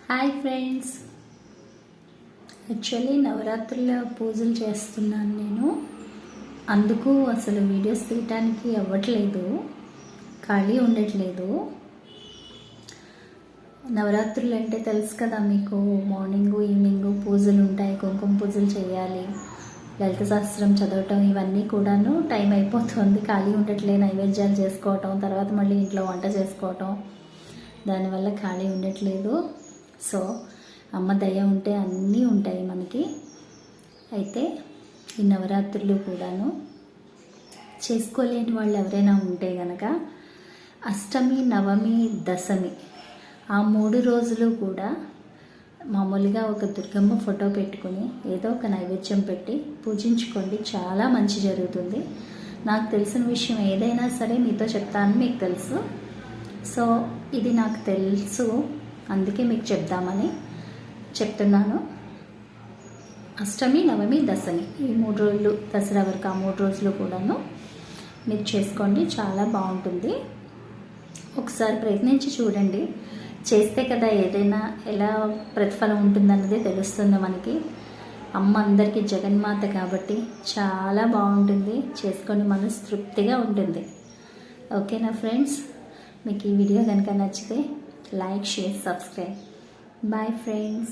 Hi friends, actually నవరాత్రుల పూజలు చేస్తున్నాను నేను. అందుకు అసలు వీడియోస్ తీయటానికి అవ్వట్లేదు, ఖాళీ ఉండట్లేదు. నవరాత్రులు అంటే తెలుసు కదా మీకు, మార్నింగు ఈవినింగు పూజలు ఉంటాయి, కుంకుమ పూజలు చేయాలి, లలిత శాస్త్రం చదవటం, ఇవన్నీ కూడాను టైం అయిపోతుంది. ఖాళీ ఉండట్లేదు, నైవేద్యాలు చేసుకోవటం, తర్వాత మళ్ళీ ఇంట్లో వంట చేసుకోవటం, దానివల్ల ఖాళీ ఉండట్లేదు. సో అమ్మ దయ ఉంటే అన్నీ ఉంటాయి మనకి. అయితే ఈ నవరాత్రులు కూడాను చేసుకోలేని వాళ్ళు ఎవరైనా ఉంటే గనక అష్టమి, నవమి, దశమి ఆ 3 రోజులు కూడా మామూలుగా ఒక దుర్గమ్మ ఫోటో పెట్టుకుని ఏదో ఒక నైవేద్యం పెట్టి పూజించుకోండి, చాలా మంచి జరుగుతుంది. నాకు తెలిసిన విషయం ఏదైనా సరే మీతో చెప్తాను, మీకు తెలుసు. సో ఇది నాకు తెలుసు, అందుకే మీకు చెప్దామని చెప్తున్నాను. అష్టమి, నవమి, దశమి ఈ 3 రోజులు, దసరా వరకు ఆ 3 రోజులు కూడాను మీరు చేసుకోండి, చాలా బాగుంటుంది. ఒకసారి ప్రయత్నించి చూడండి, చేస్తే కదా ఏదైనా ఎలా ప్రతిఫలం ఉంటుందన్నది తెలుస్తుంది మనకి. అమ్మ అందరికీ జగన్మాత కాబట్టి చాలా బాగుంటుంది, చేసుకొని మనసు తృప్తిగా ఉంటుంది. ఓకేనా ఫ్రెండ్స్, మీకు ఈ వీడియో కనుక నచ్చితే like, share, subscribe. Bye friends.